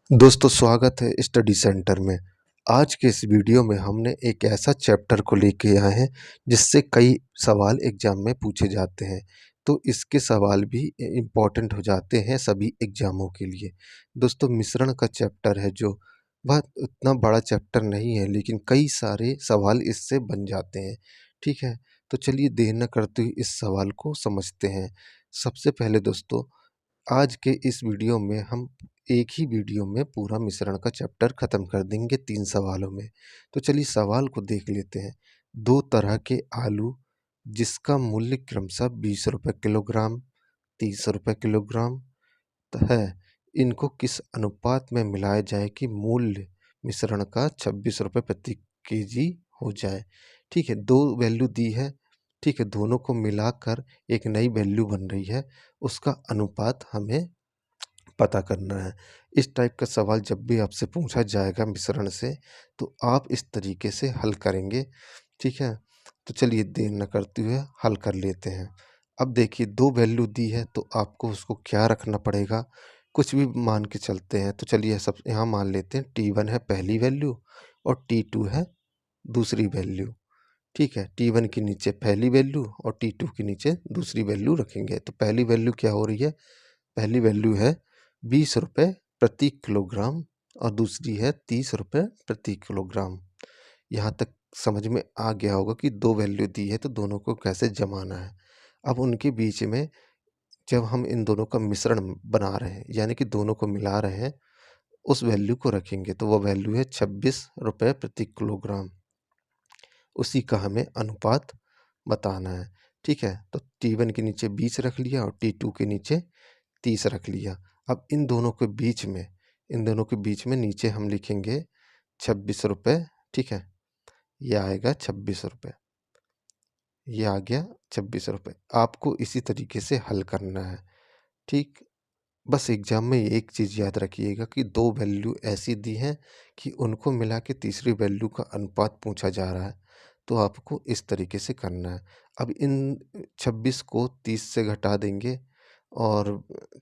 दोस्तों स्वागत है स्टडी सेंटर में। आज के इस वीडियो में हमने एक ऐसा चैप्टर को लेके आए हैं जिससे कई सवाल एग्ज़ाम में पूछे जाते हैं। तो इसके सवाल भी इम्पोर्टेंट हो जाते हैं सभी एग्ज़ामों के लिए। दोस्तों मिश्रण का चैप्टर है जो वह उतना बड़ा चैप्टर नहीं है, लेकिन कई सारे सवाल इससे बन जाते हैं। ठीक है, तो चलिए देर न करते हुए इस सवाल को समझते हैं। सबसे पहले दोस्तों, आज के इस वीडियो में हम एक ही वीडियो में पूरा मिश्रण का चैप्टर ख़त्म कर देंगे 3 सवालों में। तो चलिए सवाल को देख लेते हैं। 2 तरह के आलू जिसका मूल्य क्रमशः ₹20 किलोग्राम, ₹30 किलोग्राम है, इनको किस अनुपात में मिलाया जाए कि मूल्य मिश्रण का ₹26 प्रति केजी हो जाए। ठीक है, 2 वैल्यू दी है। ठीक है, दोनों को मिलाकर एक नई वैल्यू बन रही है, उसका अनुपात हमें पता करना है। इस टाइप का सवाल जब भी आपसे पूछा जाएगा मिश्रण से, तो आप इस तरीके से हल करेंगे। ठीक है, तो चलिए देर न करते हुए हल कर लेते हैं। अब देखिए 2 वैल्यू दी है तो आपको उसको क्या रखना पड़ेगा, कुछ भी मान के चलते हैं। तो चलिए सब यहाँ मान लेते हैं T1 है पहली वैल्यू और T2 है दूसरी वैल्यू। ठीक है, T1 के नीचे पहली वैल्यू और T2 के नीचे दूसरी वैल्यू रखेंगे। तो पहली वैल्यू क्या हो रही है? पहली वैल्यू है ₹20 प्रति किलोग्राम और दूसरी है ₹30 प्रति किलोग्राम। यहाँ तक समझ में आ गया होगा कि 2 वैल्यू दी है तो दोनों को कैसे जमाना है। अब उनके बीच में जब हम इन दोनों का मिश्रण बना रहे हैं, यानी कि दोनों को मिला रहे हैं, उस वैल्यू को रखेंगे तो वो वैल्यू है ₹26 प्रति किलोग्राम। उसी का हमें अनुपात बताना है। ठीक है, तो T1 के नीचे 20 रख लिया और T2 के नीचे 30 रख लिया। अब इन दोनों के बीच में नीचे हम लिखेंगे ₹26। ठीक है, ये आएगा ₹26। ये आ गया ₹26। आपको इसी तरीके से हल करना है। ठीक, बस एग्ज़ाम में एक चीज़ याद रखिएगा कि 2 वैल्यू ऐसी दी हैं कि उनको मिला के तीसरी वैल्यू का अनुपात पूछा जा रहा है, तो आपको इस तरीके से करना है। अब इन 26 को 30 से घटा देंगे और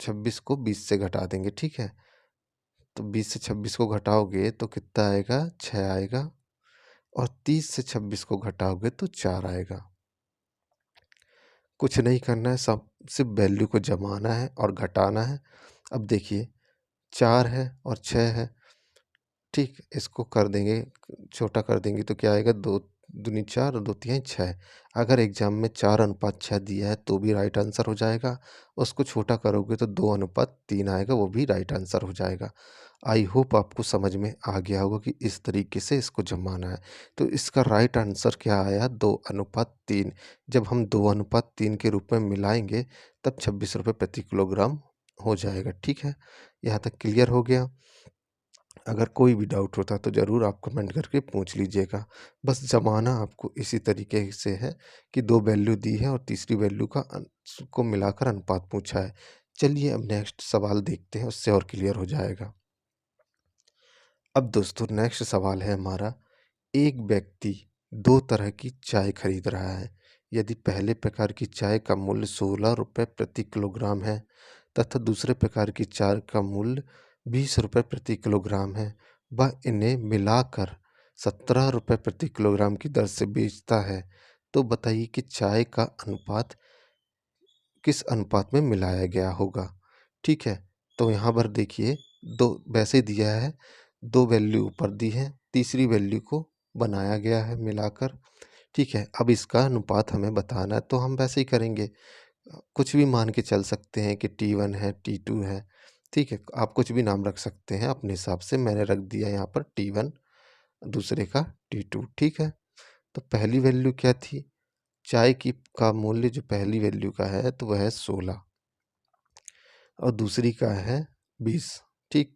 26 को 20 से घटा देंगे। ठीक है, तो 20 से 26 को घटाओगे तो कितना आएगा? 6 आएगा और 30 से 26 को घटाओगे तो 4 आएगा। कुछ नहीं करना है, सब सिर्फ वैल्यू को जमाना है और घटाना है। अब देखिए 4 है और 6 है। ठीक, इसको कर देंगे, छोटा कर देंगे तो क्या आएगा? 2 दूनी 4 और 2 तिहाई 6। अगर एग्ज़ाम में 4:6 दिया है तो भी राइट आंसर हो जाएगा। उसको छोटा करोगे तो 2:3 आएगा, वो भी राइट आंसर हो जाएगा। आई होप आपको समझ में आ गया होगा कि इस तरीके से इसको जमाना है। तो इसका राइट आंसर क्या आया? 2:3। जब हम 2:3 के रूप में मिलाएँगे तब ₹26 प्रति किलोग्राम हो जाएगा। ठीक है, यहाँ तक क्लियर हो गया? अगर कोई भी डाउट होता तो ज़रूर आप कमेंट करके पूछ लीजिएगा। बस जमाना आपको इसी तरीके से है कि 2 वैल्यू दी है और तीसरी वैल्यू का को मिलाकर अनुपात पूछा है। चलिए अब नेक्स्ट सवाल देखते हैं, उससे और क्लियर हो जाएगा। अब दोस्तों नेक्स्ट सवाल है हमारा, एक व्यक्ति 2 तरह की चाय खरीद रहा है। यदि पहले प्रकार की चाय का मूल्य ₹16 प्रति किलोग्राम है तथा दूसरे प्रकार की चाय का मूल्य ₹20 प्रति किलोग्राम है, वह इन्हें मिलाकर ₹17 प्रति किलोग्राम की दर से बेचता है, तो बताइए कि चाय का अनुपात किस अनुपात में मिलाया गया होगा। ठीक है, तो यहाँ पर देखिए 2 वैसे दिया है, 2 वैल्यू ऊपर दी है, तीसरी वैल्यू को बनाया गया है मिलाकर। ठीक है, अब इसका अनुपात हमें बताना है तो हम वैसे ही करेंगे। कुछ भी मान के चल सकते हैं कि T1 है, T2 है। ठीक है, आप कुछ भी नाम रख सकते हैं अपने हिसाब से। मैंने रख दिया यहाँ पर T1, दूसरे का T2। ठीक है, तो पहली वैल्यू क्या थी? चाय की का मूल्य जो पहली वैल्यू का है तो वह है 16 और दूसरी का है 20। ठीक,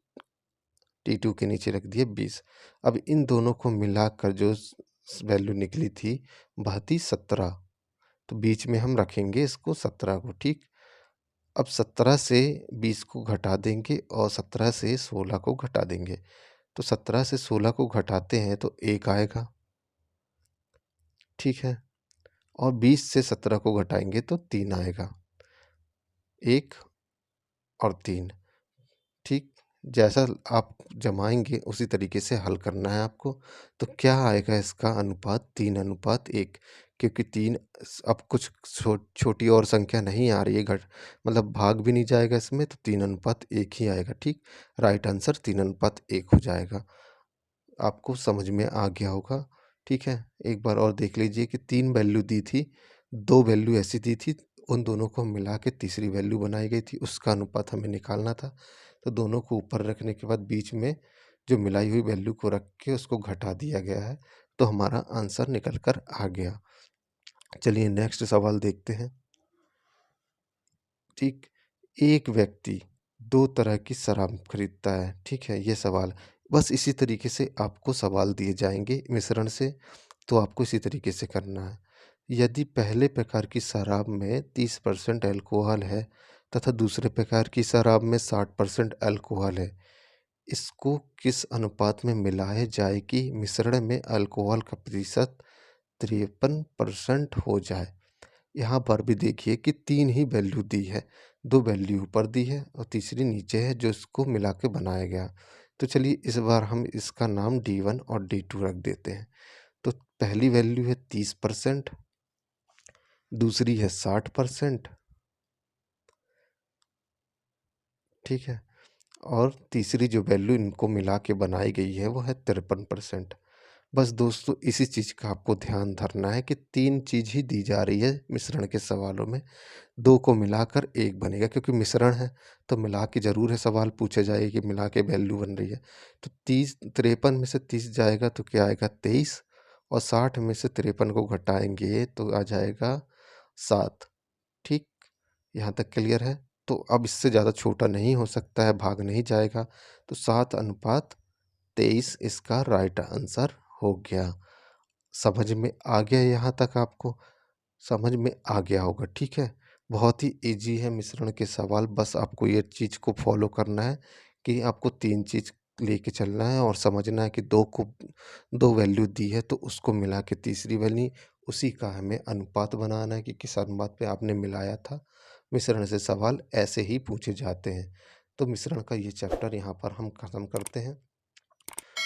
T2 के नीचे रख दिए 20। अब इन दोनों को मिलाकर जो वैल्यू निकली थी वह थी 17, तो बीच में हम रखेंगे इसको 17 को। ठीक, अब 17 से 20 को घटा देंगे और 17 से 16 को घटा देंगे। तो 17 से 16 को घटाते हैं तो 1 आएगा। ठीक है, और 20 से 17 को घटाएंगे तो 3 आएगा। 1 और 3। ठीक, जैसा आप जमाएँगे उसी तरीके से हल करना है आपको। तो क्या आएगा इसका अनुपात 3:1, क्योंकि 3 अब कुछ छोटी और संख्या नहीं आ रही है, घट मतलब भाग भी नहीं जाएगा इसमें, तो 3:1 ही आएगा, ठीक? राइट आंसर 3:1 हो जाएगा। आपको समझ में आ गया होगा, ठीक है? एक बार और देख लीजिए कि 3 वैल्यू दी थी, 2 वैल्यू ऐसी दी थी, उन दोनों को मिला के तीसरी वैल्यू बनाई गई थी, उसका अनुपात हमें निकालना था। तो दोनों को ऊपर रखने के बाद बीच में जो मिलाई हुई वैल्यू को रख के उसको घटा दिया गया है, तो हमारा आंसर निकल कर आ गया। चलिए नेक्स्ट सवाल देखते हैं। ठीक, एक व्यक्ति 2 तरह की शराब खरीदता है, ठीक है? ये सवाल बस इसी तरीके से आपको सवाल दिए जाएँगे मिश्रण से, तो आपको इसी तरीके से करना है। यदि पहले प्रकार की शराब में 30% अल्कोहल है तथा दूसरे प्रकार की शराब में 60% अल्कोहल है, इसको किस अनुपात में मिलाया जाए कि मिश्रण में अल्कोहल का प्रतिशत 53% हो जाए? यहाँ पर भी देखिए कि 3 ही वैल्यू दी है, 2 वैल्यू ऊपर दी है और तीसरी नीचे है जो इसको मिला के बनाया गया। तो चलिए इस बार हम इसका नाम D1 और D2 रख देते हैं। तो पहली वैल्यू है 30%, दूसरी है 60%, ठीक है? और तीसरी जो वैल्यू इनको मिला के बनाई गई है वो है 53%। बस दोस्तों इसी चीज़ का आपको ध्यान धरना है कि 3 चीज़ ही दी जा रही है मिश्रण के सवालों में। 2 को मिलाकर 1 बनेगा, क्योंकि मिश्रण है तो मिला के ज़रूर है सवाल पूछे जाएगा कि मिला के वैल्यू बन रही है। तो 30 53 में से 30 जाएगा तो क्या आएगा 23, और 60 में से 53 को घटाएँगे तो आ जाएगा 7, ठीक? यहाँ तक क्लियर है? तो अब इससे ज़्यादा छोटा नहीं हो सकता है, भाग नहीं जाएगा, तो 7:23 इसका राइट आंसर हो गया। समझ में आ गया यहाँ तक आपको? समझ में आ गया होगा, ठीक है? बहुत ही ईज़ी है मिश्रण के सवाल, बस आपको ये चीज़ को फ़ॉलो करना है कि आपको 3 चीज़ लेके चलना है और समझना है कि 2 वैल्यू दी है तो उसको मिला के तीसरी वैल्यू, उसी का हमें अनुपात बनाना है कि किस अनुपात पे आपने मिलाया था। मिश्रण से सवाल ऐसे ही पूछे जाते हैं। तो मिश्रण का ये चैप्टर यहाँ पर हम ख़त्म करते हैं।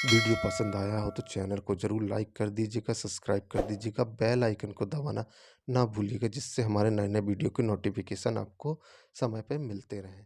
वीडियो पसंद आया हो तो चैनल को ज़रूर लाइक कर दीजिएगा, सब्सक्राइब कर दीजिएगा, बेल आइकन को दबाना ना भूलिएगा, जिससे हमारे नए-नए वीडियो के नोटिफ़िकेशन आपको समय पे मिलते रहें।